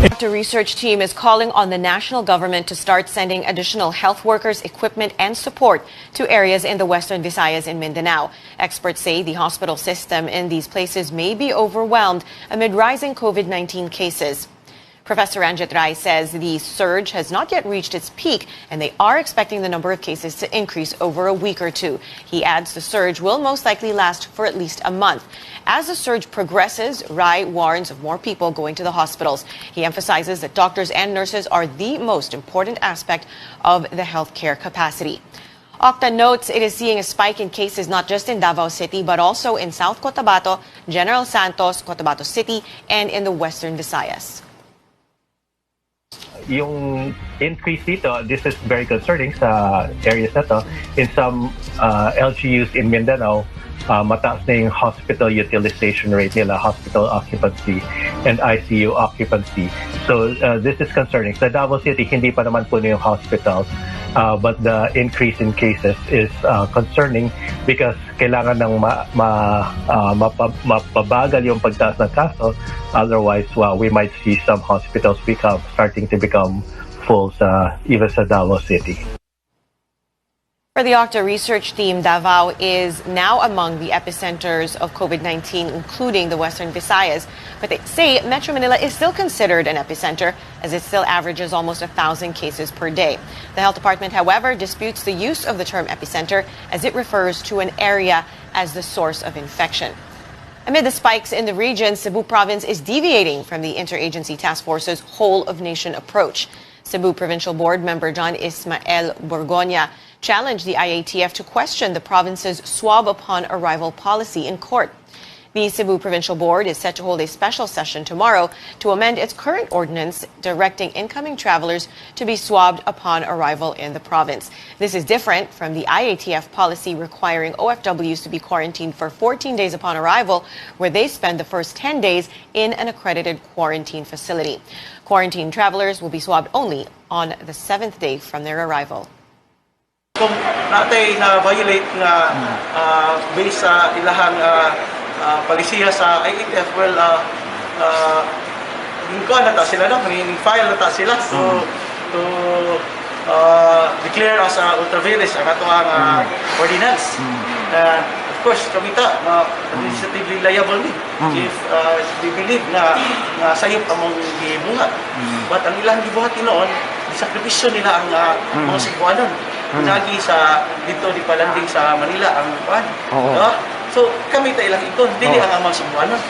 The research team is calling on the national government to start sending additional health workers, equipment, and support to areas in the Western Visayas and Mindanao. Experts say the hospital system in these places may be overwhelmed amid rising COVID-19 cases. Professor Ranjit Rai says the surge has not yet reached its peak, and they are expecting the number of cases to increase over a week or two. He adds the surge will most likely last for at least a month. As the surge progresses, Rai warns of more people going to the hospitals. He emphasizes that doctors and nurses are the most important aspect of the healthcare capacity. Octa notes it is seeing a spike in cases not just in Davao City but also in South Cotabato, General Santos, Cotabato City, and in the Western Visayas. Yung increase dito, this is very concerning sa areas na to. In some LGUs in Mindanao, mataas na yung hospital utilization rate nila, hospital occupancy and ICU occupancy. So this is concerning. Sa Davao City, hindi pa naman po yung hospitals, but the increase in cases is concerning because kailangan ng mapabagal yung pagtaas ng kaso. Otherwise, we might see some hospitals starting to become full even sa Davao City. For the Octa research team, Davao is now among the epicenters of COVID-19, including the Western Visayas. But they say Metro Manila is still considered an epicenter, as it still averages almost 1,000 cases per day. The Health Department, however, disputes the use of the term epicenter, as it refers to an area as the source of infection. Amid the spikes in the region, Cebu Province is deviating from the Interagency Task Force's whole-of-nation approach. Cebu Provincial Board member John Ismael Borgoña challenged the IATF to question the province's swab upon arrival policy in court. The Cebu Provincial Board is set to hold a special session tomorrow to amend its current ordinance directing incoming travelers to be swabbed upon arrival in the province. This is different from the IATF policy requiring OFWs to be quarantined for 14 days upon arrival, where they spend the first 10 days in an accredited quarantine facility. Quarantine travelers will be swabbed only on the 7th day from their arrival. Kung natay na violate nga based sa ilahang palisiya sa IATF, well, hingkuan na ta sila, no? File na ta sila to declare as ultra-virus ang atong ordinance. Of course, kami ta administratively liable ni if they believe na sayop among gibuhat. But ang ilang gibuhat noon, sakripisyo nila ang mga Cebuanon. Nagi sa dito di palanding sa Manila ang kuan. So kami ta ilang ito, dili ang mga Cebuanon.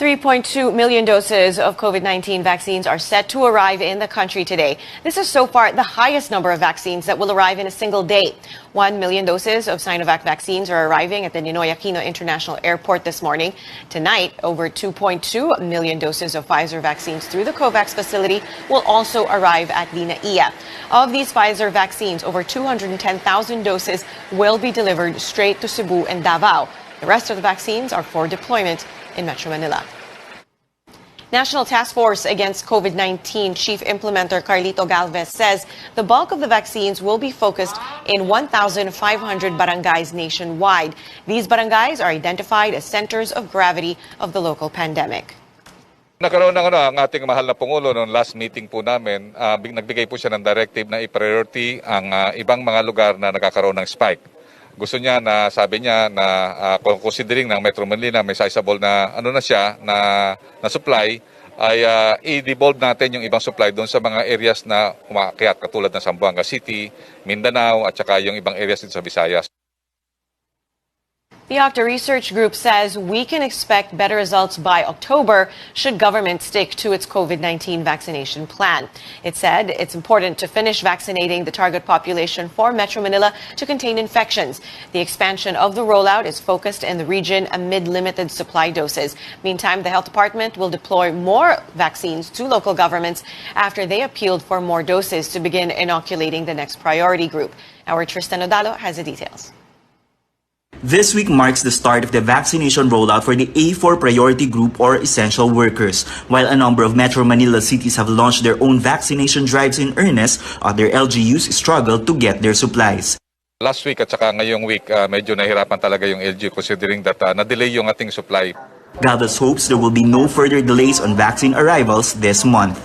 3.2 million doses of COVID-19 vaccines are set to arrive in the country today. This is so far the highest number of vaccines that will arrive in a single day. 1 million doses of Sinovac vaccines are arriving at the Ninoy Aquino International Airport this morning. Tonight, over 2.2 million doses of Pfizer vaccines through the COVAX facility will also arrive at the NAIA. Of these Pfizer vaccines, over 210,000 doses will be delivered straight to Cebu and Davao. The rest of the vaccines are for deployment in Metro Manila. National Task Force Against COVID-19 Chief Implementer Carlito Galvez says the bulk of the vaccines will be focused in 1,500 barangays nationwide. These barangays are identified as centers of gravity of the local pandemic. Nagkaroon ng ang ating mahal na Pangulo noong last meeting po namin, nagbigay po siya ng directive na i-priority ang ibang mga lugar na nagkakaroon ng spike. Gusto niya na sabi niya na considering ng Metro Manila may sizable na na supply ay i-devolve natin yung ibang supply doon sa mga areas na umakyat katulad ng Zamboanga City, Mindanao at saka yung ibang areas dito sa Visayas. The Octa Research Group says we can expect better results by October should government stick to its COVID-19 vaccination plan. It said it's important to finish vaccinating the target population for Metro Manila to contain infections. The expansion of the rollout is focused in the region amid limited supply doses. Meantime, the Health Department will deploy more vaccines to local governments after they appealed for more doses to begin inoculating the next priority group. Our Tristan Odalo has the details. This week marks the start of the vaccination rollout for the A4 priority group or essential workers. While a number of Metro Manila cities have launched their own vaccination drives in earnest, other LGUs struggle to get their supplies. Last week at saka ngayong week, medyo nahirapan talaga yung LGU considering that na-delay yung ating supply. Galvez hopes there will be no further delays on vaccine arrivals this month.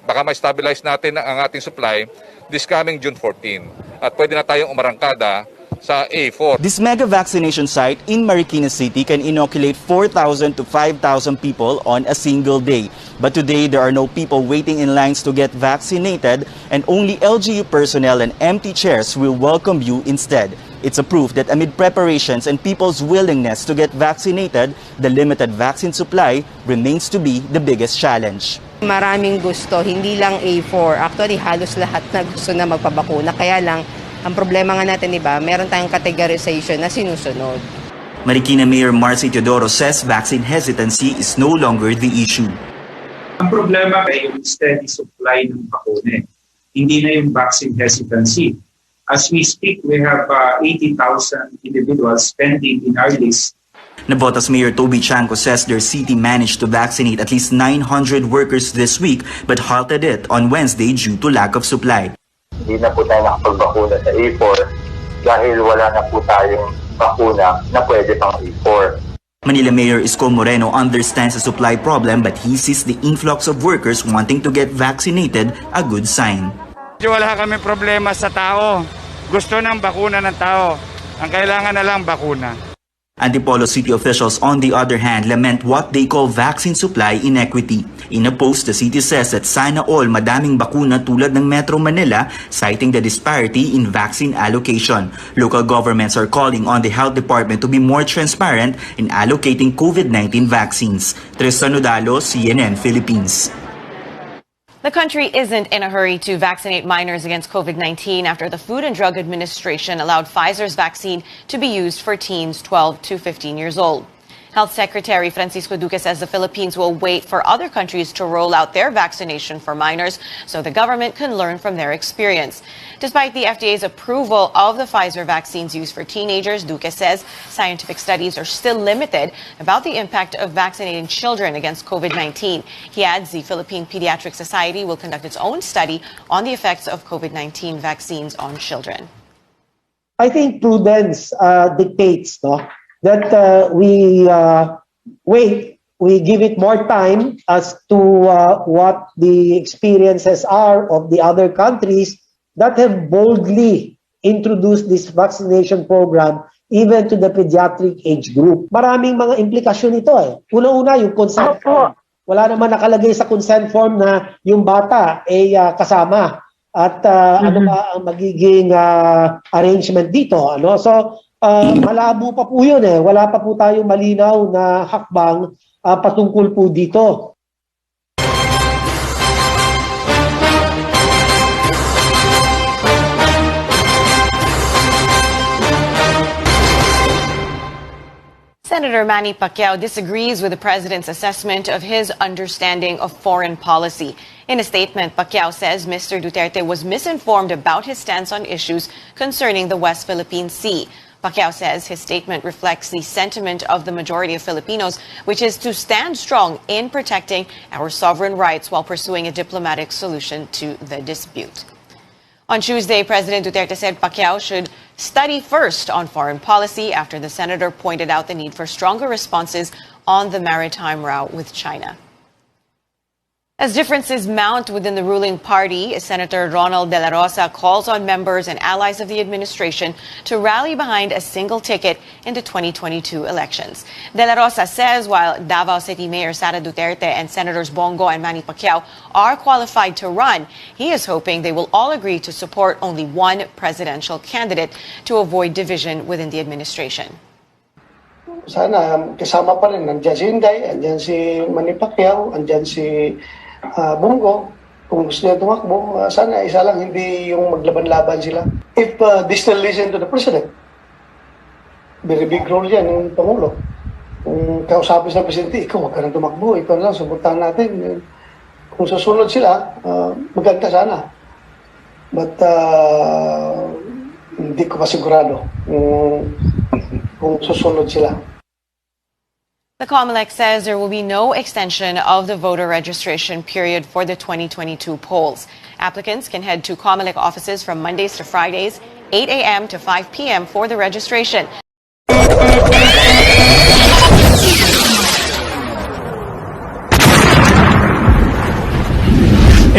Baka ma-stabilize natin ang ating supply this coming June 14 at pwede na tayong umarangkada sa A4. This mega vaccination site in Marikina City can inoculate 4,000 to 5,000 people on a single day. But today, there are no people waiting in lines to get vaccinated, and only LGU personnel and empty chairs will welcome you instead. It's a proof that amid preparations and people's willingness to get vaccinated, the limited vaccine supply remains to be the biggest challenge. Maraming gusto, hindi lang A4. Actually, halos lahat na gusto na magpabakuna. Kaya lang, ang problema nga natin, iba, meron tayong categorization na sinusunod. Marikina Mayor Marcy Teodoro says vaccine hesitancy is no longer the issue. Ang problema ay yung steady supply ng bakuna. Hindi na yung vaccine hesitancy. As we speak, we have 80,000 individuals pending in our list. Navotas Mayor Toby Chanco says their city managed to vaccinate at least 900 workers this week but halted it on Wednesday due to lack of supply. Hindi na po tayo nakapagbakuna sa A4 dahil wala na po tayong bakuna na pwede pang A4. Manila Mayor Isko Moreno understands the supply problem but he sees the influx of workers wanting to get vaccinated a good sign. Wala kami problema sa tao. Gusto ng bakuna ng tao. Ang kailangan na lang bakuna. Antipolo city officials, on the other hand, lament what they call vaccine supply inequity. In a post, the city says that sana all madaming bakuna tulad ng Metro Manila, citing the disparity in vaccine allocation. Local governments are calling on the health department to be more transparent in allocating COVID-19 vaccines. Tristan Udalo, CNN Philippines. The country isn't in a hurry to vaccinate minors against COVID-19 after the Food and Drug Administration allowed Pfizer's vaccine to be used for teens 12 to 15 years old. Health Secretary Francisco Duque says the Philippines will wait for other countries to roll out their vaccination for minors so the government can learn from their experience. Despite the FDA's approval of the Pfizer vaccines used for teenagers, Duque says scientific studies are still limited about the impact of vaccinating children against COVID-19. He adds the Philippine Pediatric Society will conduct its own study on the effects of COVID-19 vaccines on children. I think prudence dictates that we wait, we give it more time as to what the experiences are of the other countries that have boldly introduced this vaccination program even to the pediatric age group. Maraming mga implikasyon ito eh. Una-una, yung consent form. Wala naman nakalagay sa consent form na yung bata ay kasama. At ano ba ang magiging arrangement dito? Ano? So, malabo pa po yun eh. Wala pa po tayong malinaw na hakbang patungkol po dito. Senator Manny Pacquiao disagrees with the president's assessment of his understanding of foreign policy. In a statement, Pacquiao says Mr. Duterte was misinformed about his stance on issues concerning the West Philippine Sea. Pacquiao says his statement reflects the sentiment of the majority of Filipinos, which is to stand strong in protecting our sovereign rights while pursuing a diplomatic solution to the dispute. On Tuesday, President Duterte said Pacquiao should study first on foreign policy after the senator pointed out the need for stronger responses on the maritime route with China. As differences mount within the ruling party, Senator Ronald De La Rosa calls on members and allies of the administration to rally behind a single ticket in the 2022 elections. De La Rosa says while Davao City Mayor Sara Duterte and Senators Bongo and Manny Pacquiao are qualified to run, he is hoping they will all agree to support only one presidential candidate to avoid division within the administration. Sana kasama pa rin. Nandiyan si Inday, andyan si Manny Pacquiao, andyan si Bongo. Kung gusto niya tumakbo, sana isa lang, hindi yung maglaban-laban sila. If they still listen to the president, very big role yan yung Pangulo. Kung kausapin sa presidente, ikaw wag ka nang tumakbo, ikaw lang, suportahan natin. Kung susunod sila, maganda sana. But hindi ko masigurado kung susunod sila. The COMELEC says there will be no extension of the voter registration period for the 2022 polls. Applicants can head to COMELEC offices from Mondays to Fridays, 8 a.m. to 5 p.m. for the registration.